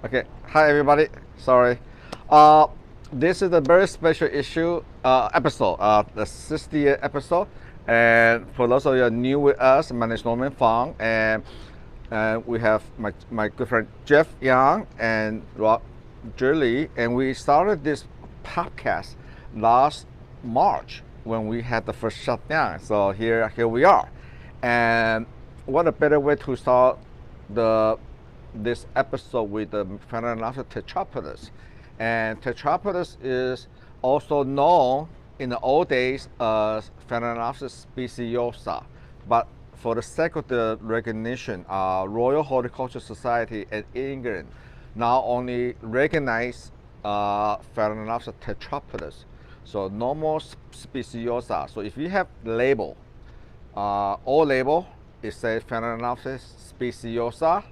Okay, hi everybody. Sorry. Uh, this is a very special issue episode, the 60th episode. And for those of you who are new with us, my name is Norman Fang, and we have my good friend Jeff Yang and Rob Jurley, and we started this podcast last March when we had the first shutdown. So here we are, and what a better way to start the this episode with the Fertilizer Tetrapodus. And Tetrapodus is also known in the old days as Fertilizer speciosa. But for the sake of the recognition, Royal Horticultural Society in England now only recognize Fertilizer Tetrapodus. So no more speciosa. So if you have label, all label, it says Fertilizer speciosa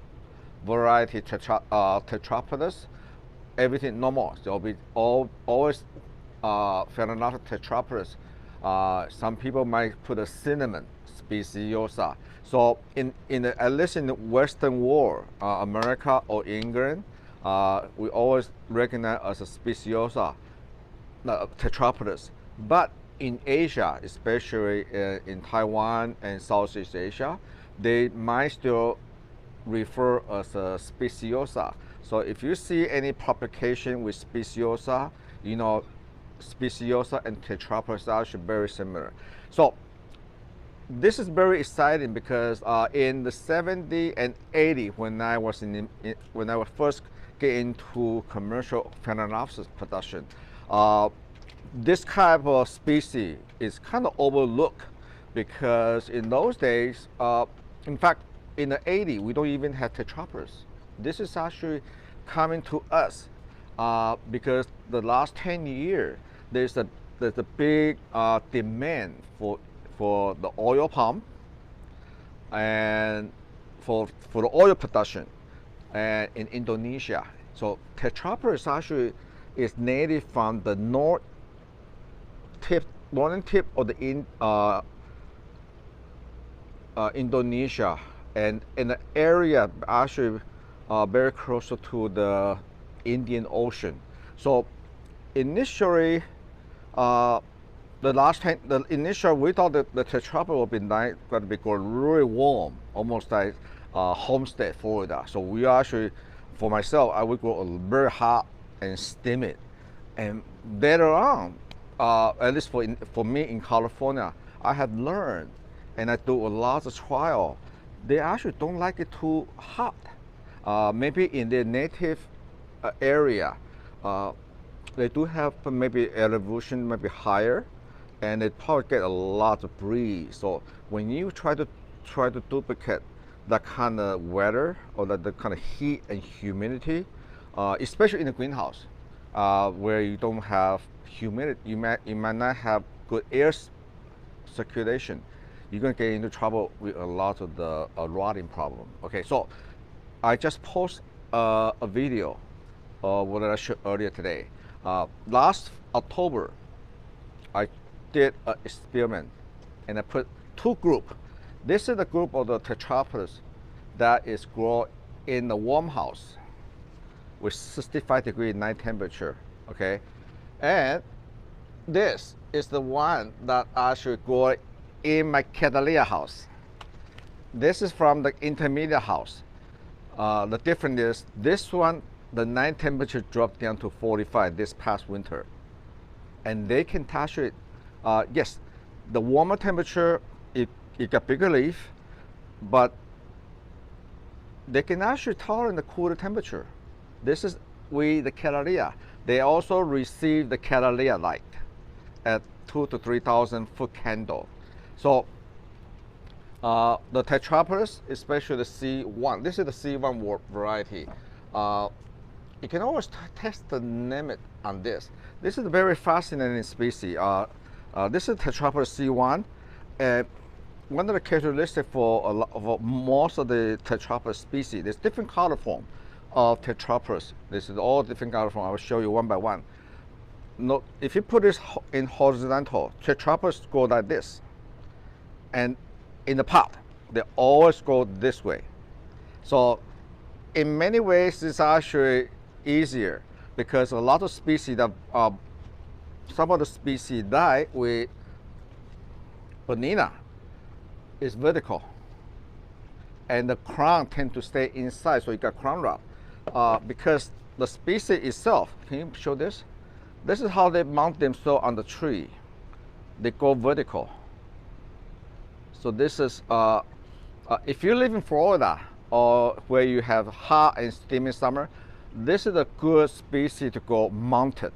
variety Tetrapodus, everything normal. So it'll be always Fertilizer Tetrapodus. Some people might put a cinnamon speciosa. So at least in the Western world, America or England, we always recognize as a speciosa Tetrapodus. But in Asia, especially in Taiwan and Southeast Asia, they might still refer as a speciosa. So if you see any publication with speciosa, you know speciosa and Tetrapodus are actually very similar. So this is very exciting because in the 70s and 80s, when I was when I was first get into commercial Phalaenopsis production, this type of species is kind of overlooked because in those days, in fact, in the 80s, we don't even have Tetrapodus. This is actually coming to us because the last 10 years, there's a big demand for the oil palm and for the oil production and in Indonesia. So Tetrapodus actually is native from the northern tip of the Indonesia, and in the area actually very close to the Indian Ocean. So initially, the initial we thought that the Tetrapod would be going to be really warm, almost like Homestead, Florida. So we actually, for myself, I would go very hot and steam it. And later on, at least for me in California, I had learned, and I do a lot of trial. They actually don't like it too hot. Maybe in their native area, they do have maybe elevation maybe higher, and they probably get a lot of breeze. So when you try to duplicate that kind of weather or the kind of heat and humidity, especially in the greenhouse, where you don't have humidity, you might not have good air circulation. You're going to get into trouble with a lot of the rotting problem. Okay, so I just posted a video what I showed earlier today. Last October, I did an experiment and I put two groups. This is the group of the Tetrapodus that is grown in the warm house with 65-degree night temperature, okay? And this is the one that actually grow in my Catalina house. This is from the intermediate house. The difference is this one, the night temperature dropped down to 45 this past winter. And they can touch it. Yes, the warmer temperature, it got bigger leaf, but they can actually tolerate the cooler temperature. This is the Catalina. They also receive the Catalina light at 2,000 to 3,000 foot candle. So the Tetrapodus, especially the C1, this is the C1 variety. You can always test the limit on this. This is a very fascinating species. This is Tetrapodus C1, and one of the characteristics for most of the Tetrapodus species, there's different color form of Tetrapodus. This is all different color form. I will show you one by one. No, if you put this in horizontal, Tetrapodus go like this, and in the pot, they always go this way. So in many ways, it's actually easier because a lot of species that some of the species die with banana is vertical, and the crown tend to stay inside, so you got crown rot. Because the species itself, can you show this? This is how they mount themselves on the tree. They go vertical. So this is, if you live in Florida or where you have hot and steamy summer, this is a good species to go mounted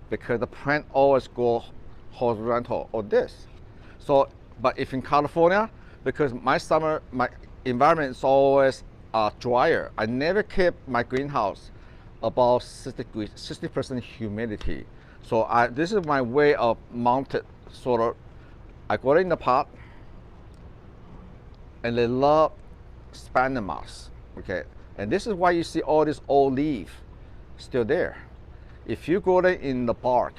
because the plant always go horizontal or this. So, but if in California, because my environment is always drier, I never keep my greenhouse about 60% humidity. So this is my way of mounted sort of. I got it in the pot, and they love sphagnum moss, okay? And this is why you see all this old leaf still there. If you go in the bark,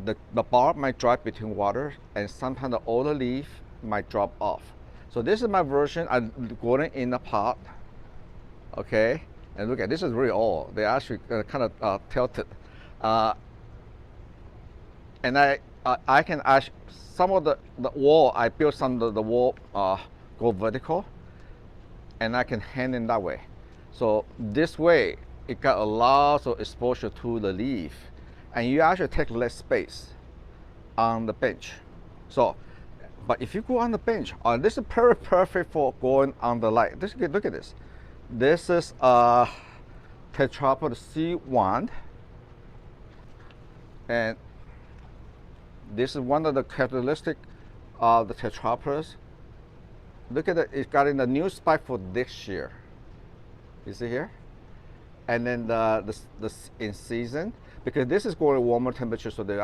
the bark might dry between water, and sometimes the older leaf might drop off. So this is my version. I got it in the pot, okay? And look at this is really old. They actually kind of tilted, and I can actually some of the wall. I built some of the wall go vertical, and I can hang it that way. So this way, it got a lot of exposure to the leaf, and you actually take less space on the bench. So, but if you go on the bench, this is very perfect for going on the light. Look at this. This is Tetrapod C1, and this is one of the characteristics of the tetrapods. Look at it, it's got in the new spike for this year. You see here? And then the in season, because this is going to warmer temperature, so they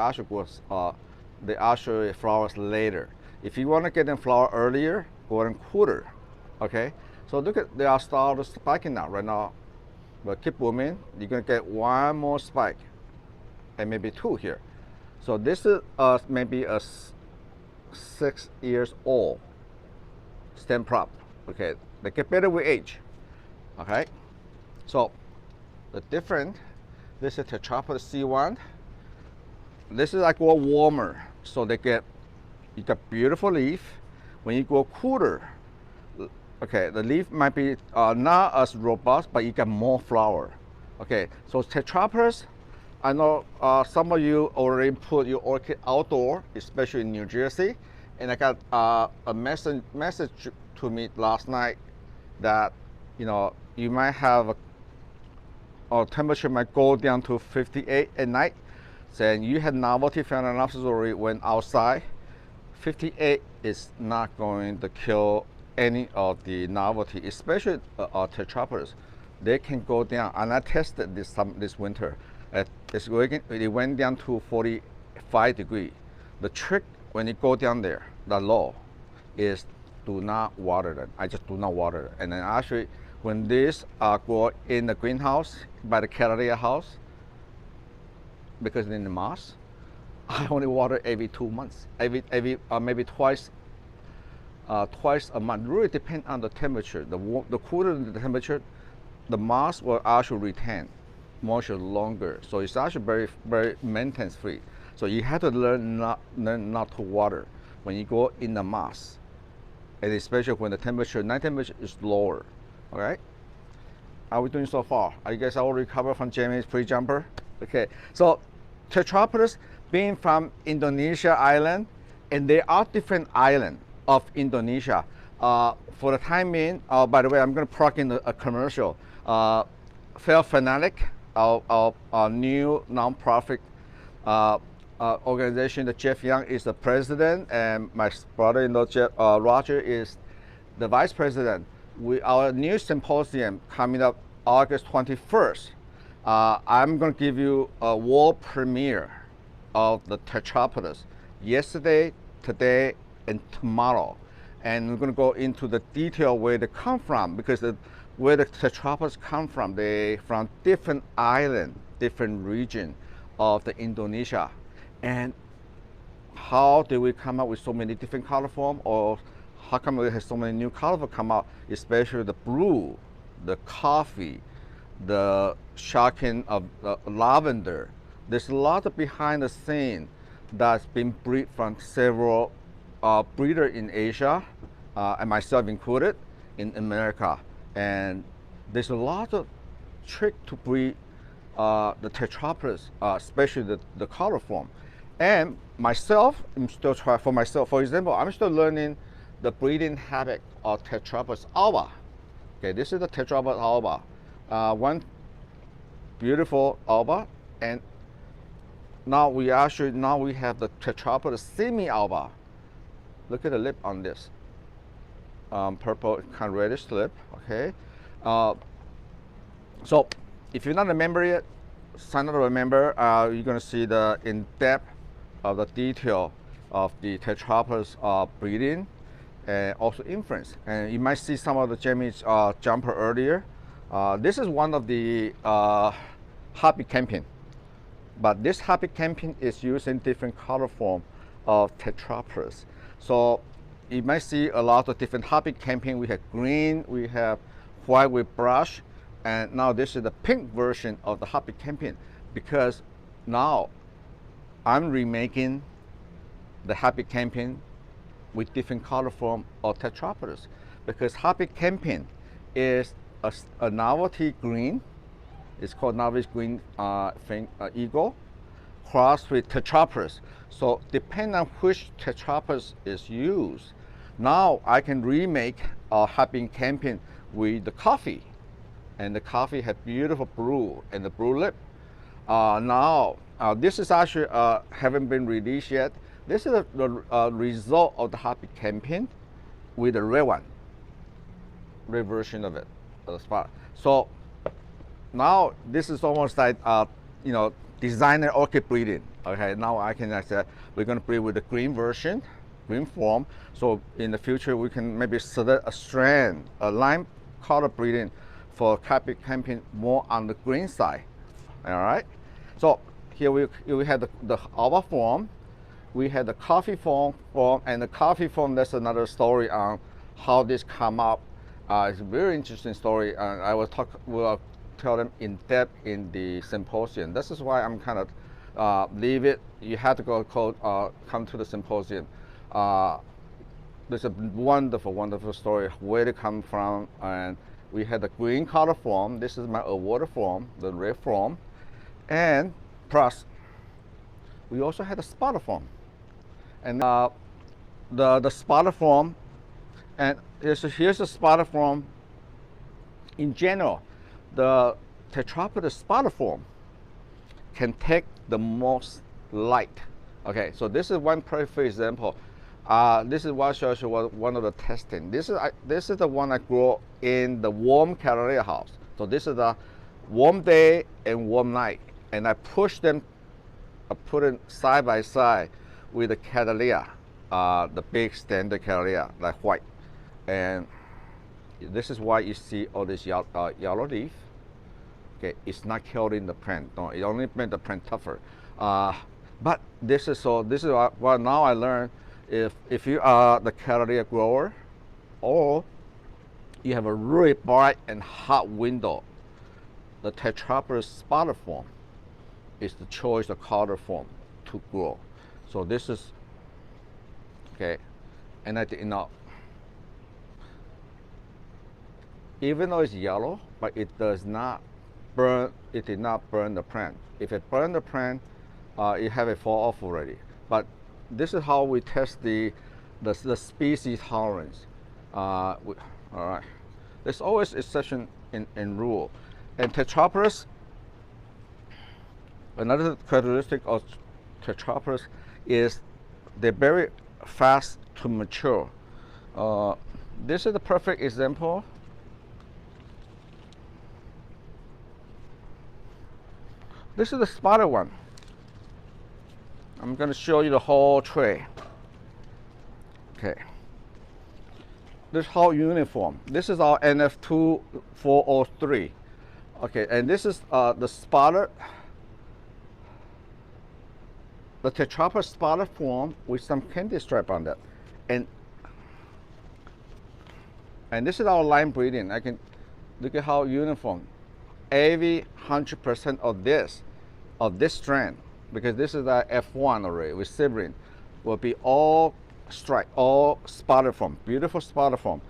actually flowers later. If you want to get them flower earlier, go in cooler. Okay? So look at, they are starting spiking now right now. But keep booming, you're gonna get one more spike, and maybe two here. So this is maybe a 6 years old stem prop. Okay, they get better with age. Okay, so the different. This is Tetrapod C1. This is like go warmer, so you got beautiful leaf. When you go cooler, okay, the leaf might be not as robust, but you get more flower. Okay, so tetrapods, I know some of you already put your orchid outdoor, especially in New Jersey, and I got a message to me last night that you might have a temperature might go down to 58 at night. Saying you had novelty phalaenopsis already went outside. 58 is not going to kill any of the novelty, especially tetrapods. They can go down, and I tested this winter. It went down to 45 degrees. The trick when you go down there, the low, is do not water them. I just do not water them. And then actually, when these go in the greenhouse by the Cattleya house, because in the moss, I only water every 2 months, maybe twice a month. Really depend on the temperature. The cooler the temperature, the moss will actually retain moisture longer. So it's actually very, very maintenance free. So you have to learn not to water when you go in the moss, and especially when the night temperature is lower. All right. How are we doing so far? Are you guys all recovered from Jamie's pre-jumper? Okay. So tetrapods being from Indonesia island, and there are different islands of Indonesia. For the time being, by the way, I'm going to plug in a commercial. Phal Fanatic, our new non-profit organization, that Jeff Young is the president, and my brother-in-law Roger is the vice president. Our new symposium coming up August 21st. I'm going to give you a world premiere of the tetrapods yesterday, today, and tomorrow. And we're going to go into the detail where they come from, because where the tetrapods come from, they from different islands, different region of the Indonesia. And how did we come up with so many different color form, or how come we have so many new color come out, especially the blue the coffee, the shocking of lavender. There's a lot of behind the scene that's been bred from several breeders in Asia, and myself included, in America. And there's a lot of trick to breed the Tetrapods, especially the color form. And myself, I'm still trying for myself. For example, I'm still learning the breeding habit of Tetraborat Alba. Okay, this is the Tetraborat Alba, one beautiful Alba, and now we have the Tetraborat semi-Alba. Look at the lip on this, purple kind of reddish lip. Okay, so if you're not a member yet, sign up to a member. You're gonna see the in-depth of the detail of the Tetrapods breeding and also inference. And you might see some of the Jamie's jumper earlier. This is one of the happy camping, but this happy camping is using different color form of Tetrapods. So you might see a lot of different happy camping. We have green, we have white with brush, and now this is the pink version of the happy camping, because now I'm remaking the happy camping with different color form of Tetrapods, because happy camping is a novelty green. It's called novelty green eagle crossed with Tetrapods. So depending on which Tetrapods is used, now I can remake a happy camping with the coffee, and the coffee has beautiful blue and the blue lip. Now this is actually haven't been released yet. This is the result of the happy camping with the red one, red version of it, the spot. So now this is almost like you know, designer orchid breeding. Okay, now I can say we're going to breed with the green version, green form. So in the future we can maybe select a strand, a lime color breeding for happy camping more on the green side. All right. So here we had the Alba form. We had the coffee form, and the coffee form, that's another story on how this come up. It's a very interesting story, and I will tell them in depth in the symposium. This is why I'm kind of leave it. You have to come to the symposium. There's a wonderful, wonderful story where it come from, and we had the green color form. This is my awarded form, the red form, and plus we also had the spotter form. And the spotter form, and here's the spotter form. In general, the Tetrapod spotter form can take the most light. Okay, so this is one perfect example. This is what shows you one of the testing. This is the one I grow in the warm Cattleya house. So this is the warm day and warm night, and I push them, I put it side by side with the Cattleya, the big standard Cattleya, like white. And this is why you see all this yellow leaf. Okay, it's not killing the plant. No, it only made the plant tougher. But this is what now I learned. If you are the Cattleya grower, or you have a really bright and hot window, the Tetrapod spotter form is the choice of color form to grow. So this is okay, and I did not, even though it's yellow, but it does not burn. It did not burn the plant. If it burned the plant, it have it fall off already. But this is how we test the species tolerance. All right, there's always exception in rule. And Tetrapods, another characteristic of Tetrapods is they're very fast to mature. This is the perfect example. This is the spotted one. I'm going to show you the whole tray. Okay. This whole uniform. This is our NF2403. Okay, and this is the spotter, the Tetrapod spotter form with some candy stripe on that, and this is our line breeding. Look at how uniform. Every 100% of this strand, because this is the F1 already with sibling, will be all striped, all spotted form, beautiful spotted form.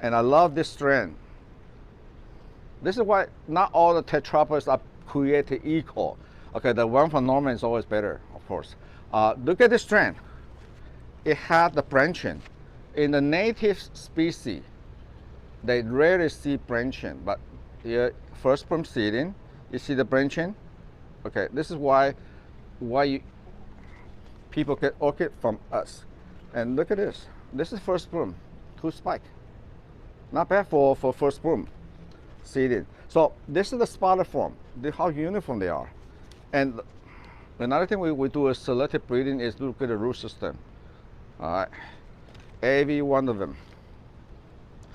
And I love this strand. This is why not all the tetrapods are created equal. Okay, the one from Norman is always better, of course. Look at this strand. It had the branching. In the native species, they rarely see branching, but here, first sperm seeding, you see the branching. Okay, this is why people get orchid from us. And look at this. This is first sperm, 2 spike. Not bad for first sperm seeding. So this is the spotted form. How uniform they are. And another thing we do is selective breeding is look at the root system. All right, every one of them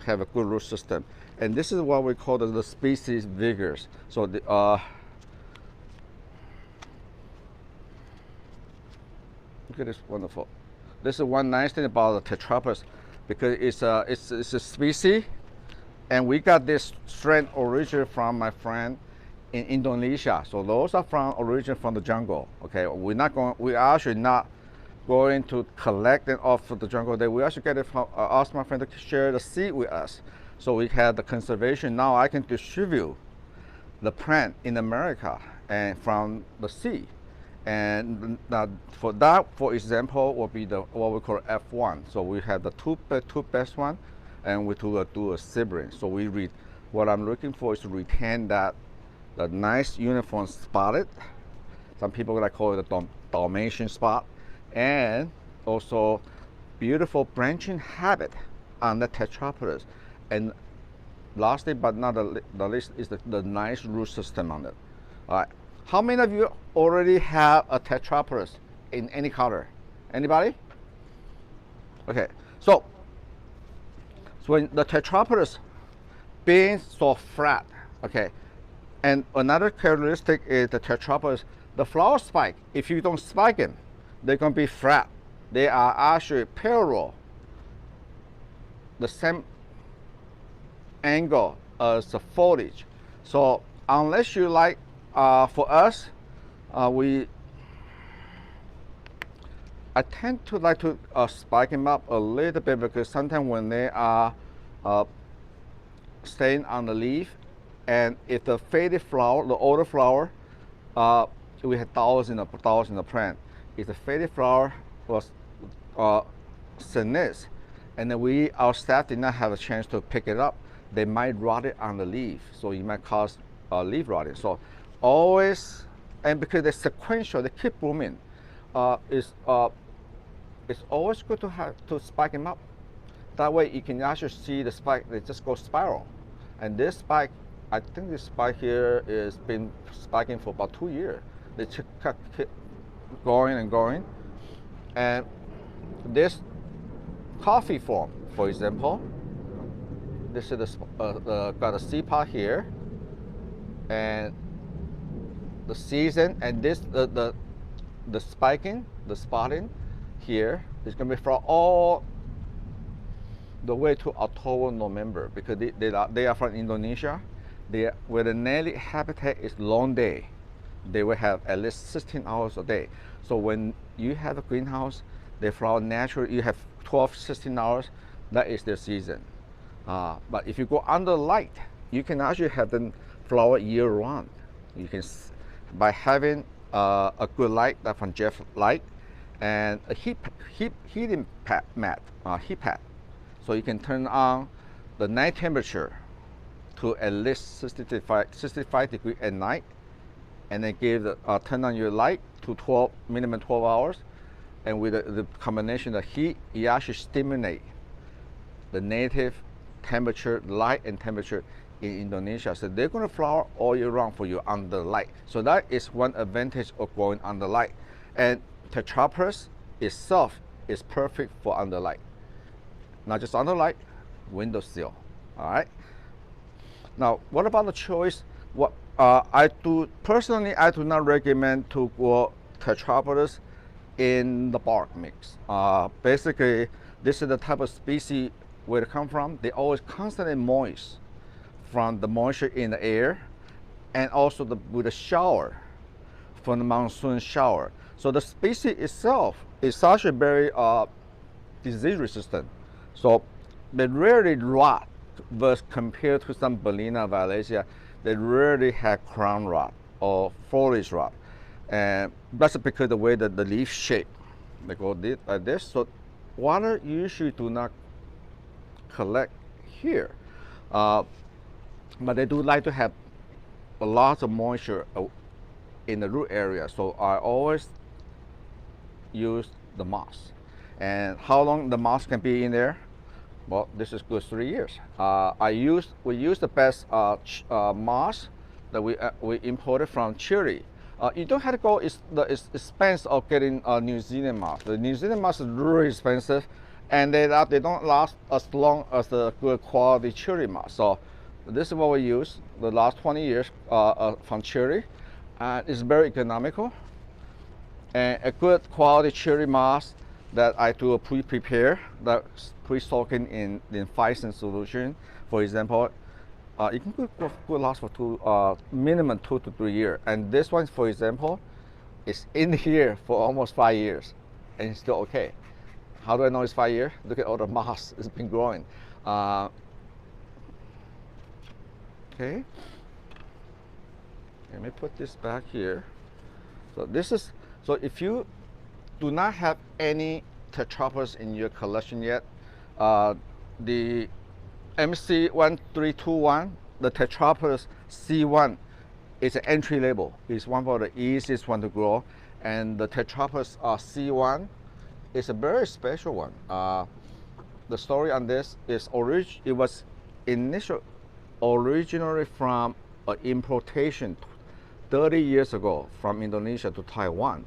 have a good root system. And this is what we call the species vigors. So the look at this, wonderful. This is one nice thing about the Tetrapods, because it's a species, and we got this strand origin from my friend in Indonesia. So those are from origin from the jungle. Okay, we're actually not going to collect them off of the jungle. We actually get it from ask my friend to share the seed with us. So we have the conservation. Now I can distribute the plant in America and from the seed. And for that, for example, will be what we call F1. So we have the two best one, and we do a sibling. So what I'm looking for is to retain the nice uniform spotted. Some people like call it a Dalmatian spot, and also beautiful branching habit on the tetrapods. And lastly, but not the least, is the nice root system on it. All right. How many of you already have a tetrapod in any color? Anybody? Okay, so when the tetrapods being so flat, okay, and another characteristic is the tetrapods, the flower spike, if you don't spike them, they're going to be flat. They are actually parallel, the same angle as the foliage. So unless you like, for us, I tend to like to spike them up a little bit, because sometimes when they are staying on the leaf, and if the faded flower, the older flower, we had thousands of plants. If the faded flower was sinuous, and then our staff did not have a chance to pick it up, they might rot it on the leaf, so it might cause leaf rotting. So always, and because they're sequential, they keep blooming, it's always good to spike them up. That way you can actually see the spike, they just go spiral. And this spike, I think this spike here has been spiking for about 2 years. They keep going and going. And this coffee form, for example, this is got a seed pod here, and the season, and this the spiking, the spotting here is going to be from all the way to October, November, because they are from Indonesia. Where the Nelly habitat is long day, they will have at least 16 hours a day. So when you have a greenhouse, they flower naturally. You have 16 hours. That is their season. But if you go under light, you can actually have them flower year round. You can, by having a good light, that from Jeff light, and a heating heat pad. So you can turn on the night temperature to at least 65 degrees at night, and then turn on your light to minimum 12 hours. And with the combination of heat, you actually stimulate the native temperature, light and temperature in Indonesia. So they're going to flower all year round for you under light. So that is one advantage of growing under light. And Tetrapods itself is perfect for under light. Not just under light, windowsill. All right. Now, what about the choice? I do not recommend to grow Tetrapods in the bark mix. Basically, this is the type of species where they come from. They always constantly moist from the moisture in the air, and also with the shower, from the monsoon shower. So the species itself is actually very disease resistant. So they rarely rot, but compared to some Bellina violacea, they rarely have crown rot or foliage rot. And that's because the way that the leaf shape, they go like this. So water usually do not collect here, but they do like to have a lot of moisture in the root area. So I always use the moss. And how long the moss can be in there? Well, this is good 3 years. We use the best moss that we imported from Chile. You don't have to go the expense of getting New Zealand moss. The New Zealand moss is really expensive, and they don't last as long as the good quality Chile moss. So this is what we use the last 20 years from Chile. It's very economical, and a good quality Chile moss that I do a pre-prepare, that pre-soaking in Physsin solution. For example, it can good last for minimum 2 to 3 years. And this one, for example, is in here for almost 5 years, and it's still okay. How do I know it's 5 years? Look at all the moss it's been growing. Okay. Let me put this back here. So this is, so if you do not have any Tetrapods in your collection yet, the MC1321, the Tetraporat C1 is an entry level. It's one of the easiest one to grow, and the Tetraporat C1 is a very special one. The story on this is it was originally from an importation 30 years ago from Indonesia to Taiwan,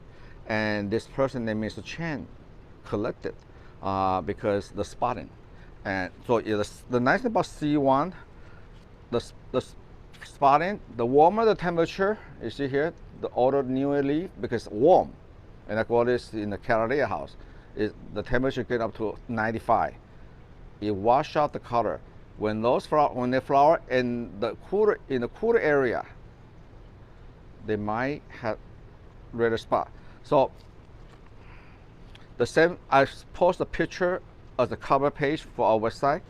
and this person named Mr. Chen collected because the spotting. And so the nice thing about C1, the spotting, the warmer the temperature, you see here, the older newer leaf, because warm, and like what is in the Cattleya house, the temperature get up to 95. It wash out the color. When they flower in the cooler area, they might have redder spot. So the same, I post a picture as the cover page for our website.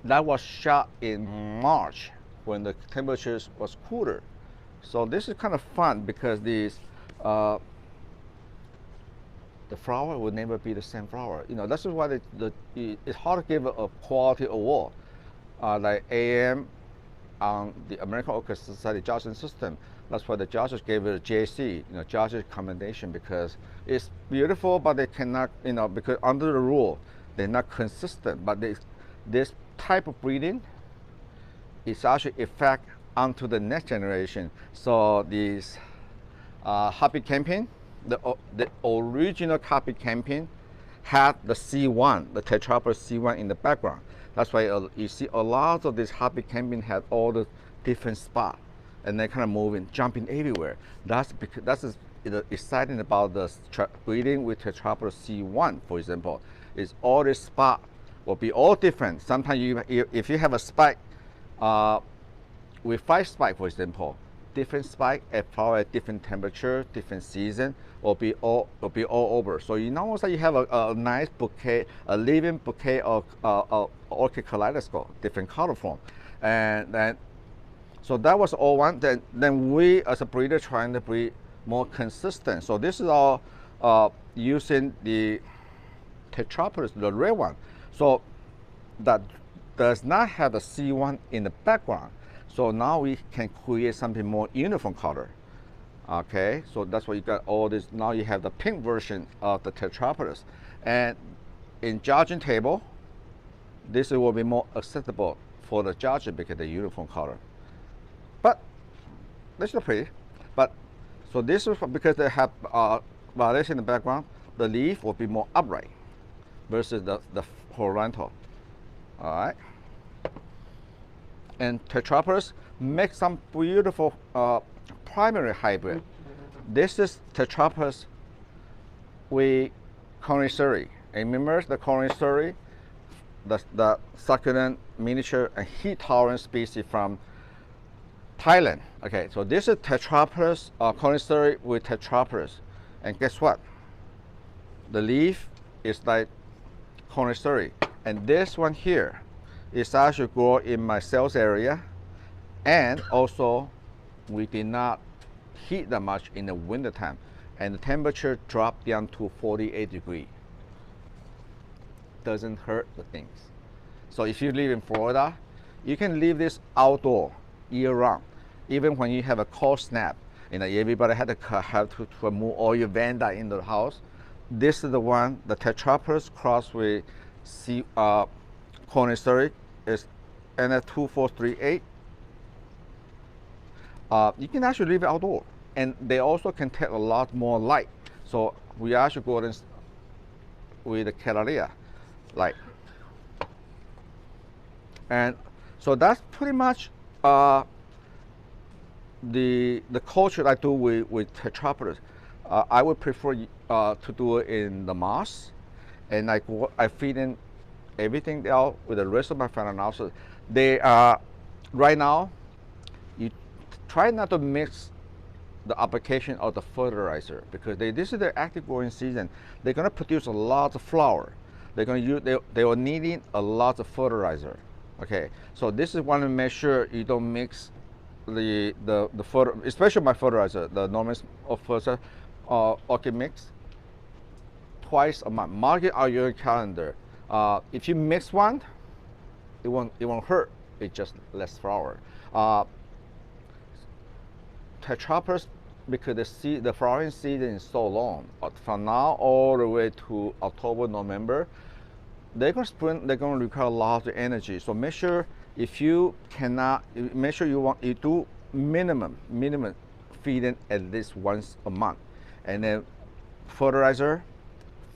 That was shot in March when the temperatures was cooler. So this is kind of fun because these the flower will never be the same flower. You know, that's why it's hard to give a quality award. Like AM on the American Orchid Society judging system. That's why the judges gave it a JC, judges commendation, because it's beautiful, but they cannot, because under the rule, they're not consistent. But this type of breeding is actually effect onto the next generation. So these happy camping, the original copy camping had the C1, the Tetraborat C1 in the background. That's why you see a lot of this happy camping had all the different spots, and they're kind of moving, jumping everywhere. That's because that's exciting about the breeding with Tetraborat C1, for example, is all this spot will be all different. Sometimes if you have a spike with 5 spikes, for example, different spike at flower at different temperature, different season, will be all over. So almost like you have a nice bouquet, a living bouquet of orchid kaleidoscope, different color form, and then so that was all one. Then we as a breeder trying to breed more consistent. So this is all using the Tetrapods, the red one. So that does not have the C1 in the background. So now we can create something more uniform color. Okay, so that's why you got all this. Now you have the pink version of the Tetrapods, and in judging table, this will be more acceptable for the judging because the uniform color. But this is pretty. But so this is because they have violation in the background. The leaf will be more upright versus the horizontal. All right. And Tetrapods make some beautiful primary hybrid. This is Tetrapods with Coniferae. Remember the Coniferae, the succulent miniature and heat tolerant species from Thailand. Okay, so this is Tetraborat conisteri with Tetraborat, and guess what? The leaf is like conisteri, and this one here is actually grow in my sales area, and also we did not heat that much in the winter time, and the temperature dropped down to 48 degrees. Doesn't hurt the things. So if you live in Florida, you can leave this outdoor year round. Even when you have a cold snap, you know, everybody had to have to remove all your vanda in the house. This is the one, the Tetraborat crossed with conisteri is NF2438. You can actually leave it outdoor, and they also can take a lot more light. So we actually go in with the Calaria light, and so that's pretty much the culture I do with Tetraborat. I would prefer to do it in the moss, and I feed in everything else with the rest of my Phalaenopsis. They are right now. You try not to mix the application of the fertilizer, because this is their active growing season. They're gonna produce a lot of flower. They're gonna use they are needing a lot of fertilizer. Okay, so this is one to make sure you don't mix the especially my fertilizer, the normal of fertilizer orchid mix twice a month. Mark it on your calendar. If you mix one, it won't hurt. It just less flower. Tetraborat, because the flowering season is so long, from now all the way to October, November, they're gonna require a lot of energy. So make sure if you cannot, make sure you do minimum feeding at least once a month, and then fertilizer,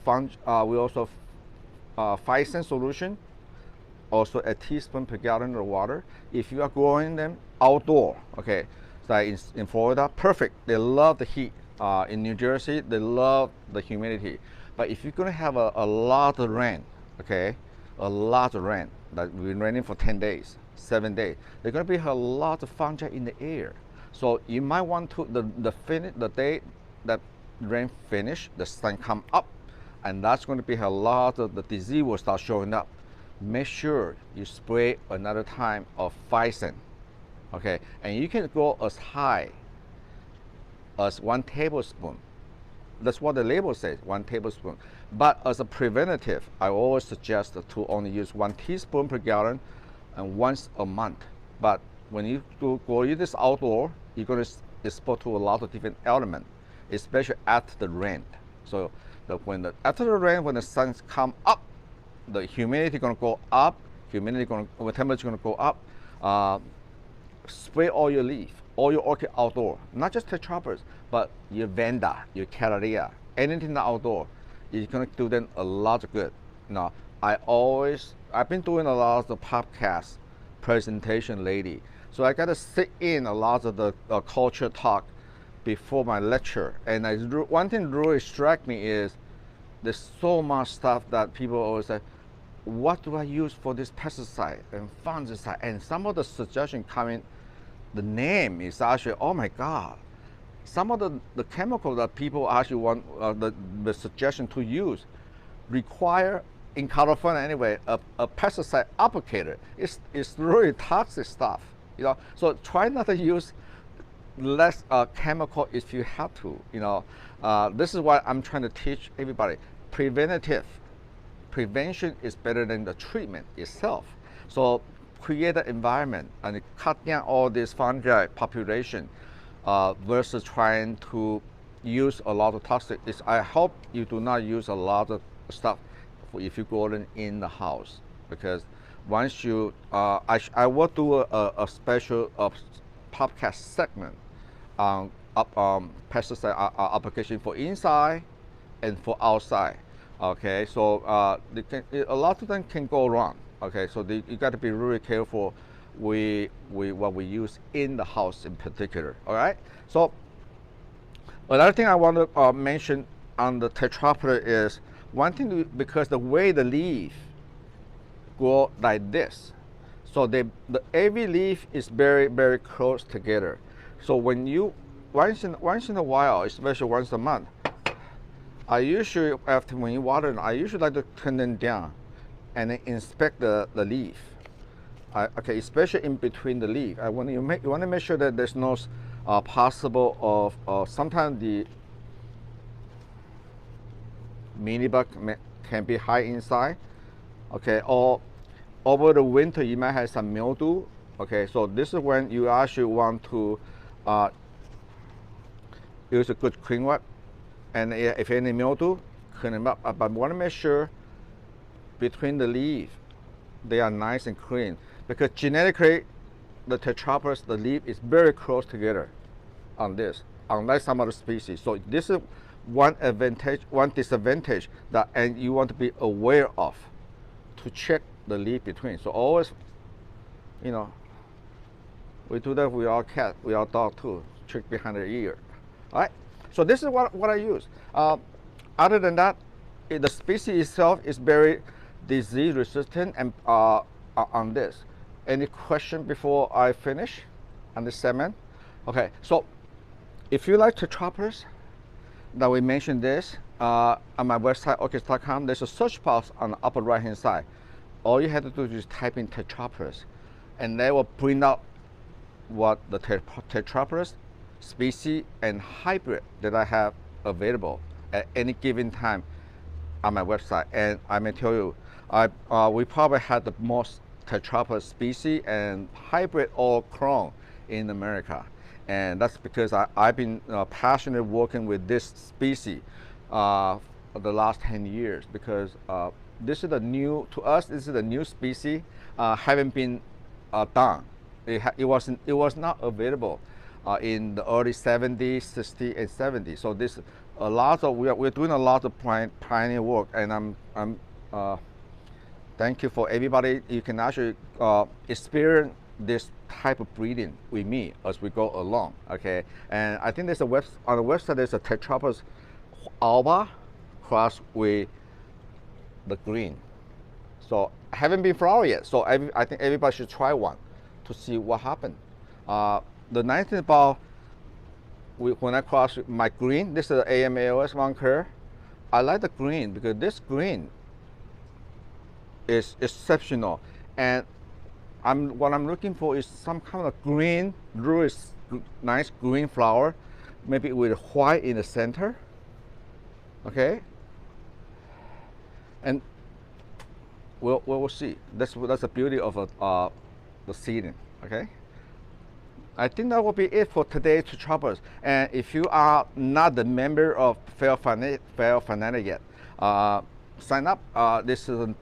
we also 5-cent solution, also a teaspoon per gallon of water. If you are growing them outdoor, okay, like in Florida, perfect. They love the heat. In New Jersey, they love the humidity. But if you're gonna have a lot of rain, okay, a lot of rain, like we've been raining for 10 days, 7 days, there's gonna be a lot of fungi in the air. So you might want to, the day that rain finish, the sun come up, and that's going to be a lot of the disease will start showing up. Make sure you spray another time of 5-cent. Okay, and you can go as high as 1 tablespoon. That's what the label says, 1 tablespoon. But as a preventative, I always suggest to only use 1 teaspoon per gallon and once a month. But when you go use this outdoor, you're going to expose to a lot of different elements, especially after the rain. So after the rain, when the sun come up, the humidity going to go up, the temperature going to go up. Spray all your leaf, all your orchid outdoor, not just Tetraborat, but your vanda, your Calaria, anything outdoor, is going to do them a lot of good. Now, I've been doing a lot of the podcast presentation lately, so I got to sit in a lot of the culture talk before my lecture. And one thing really struck me is there's so much stuff that people always say, what do I use for this pesticide and fungicide? And some of the suggestions coming, the name is actually, oh my God. Some of the chemicals that people actually want, the suggestion to use require, in California anyway, a pesticide applicator. It's really toxic stuff, you know. So try not to use less chemical if you have to, you know. This is what I'm trying to teach everybody. Prevention is better than the treatment itself. So create an environment and cut down all this fungi population versus trying to use a lot of toxic. I hope you do not use a lot of stuff if you grow them in the house, because once you, I will do a special podcast segment on pesticide application for inside and for outside. Okay, so a lot of them can go wrong. Okay, so you got to be really careful with what we use in the house in particular. All right, so another thing I want to mention on the Tetraborat is one thing, because the way the leaf grow like this, So the every leaf is very, very close together. So when you once in a while, especially once a month, I usually after when you water them, I usually like to turn them down and then inspect the leaf. Okay, especially in between the leaf. You want to make sure that there's no possible of sometimes the mealybug can be high inside. Okay, or over the winter you might have some mildew. Okay, so this is when you actually want to use a good clean wipe, and if any mildew, clean them up. But want to make sure between the leaf they are nice and clean, because genetically the Tetraborat, the leaf is very close together on this, unlike some other species. So this is one advantage, one disadvantage that and you want to be aware of to check the leaf between. So always, you know, we do that with our cat, with our dog too, check behind their ear. All right, so this is what I use. Other than that, the species itself is very disease resistant and on this. Any question before I finish on this segment? Okay, so if you like Tetraborat, that we mentioned this on my website orchids.com, there's a search box on the upper right hand side. All you have to do is just type in Tetraborat, and they will bring up what the Tetraborat species and hybrid that I have available at any given time on my website. And I may tell you, we probably have the most Tetraborat species and hybrid or clone in America. And that's because I've been passionate working with this species for the last 10 years, because this is the new, to us, this is the new species, haven't been done. It was not available in the early 70s, 60s, and 70s. So this, we're doing a lot of pioneer work, and I'm thank you for everybody. You can actually experience this type of breeding with me as we go along. Okay, and I think there's on the website there's a Tetraborat Alba cross with the green. So I haven't been flowered yet, so I think everybody should try one to see what happened. The nice thing about when I cross my green, this is the AMAOS one curve. I like the green because this green is exceptional, and what I'm looking for is some kind of green, really nice green flower, maybe with white in the center. Okay, and we'll see. That's the beauty of the seeding. Okay, I think that will be it for today's Tetraborat. And if you are not the member of Phal Fanatic yet, sign up. This is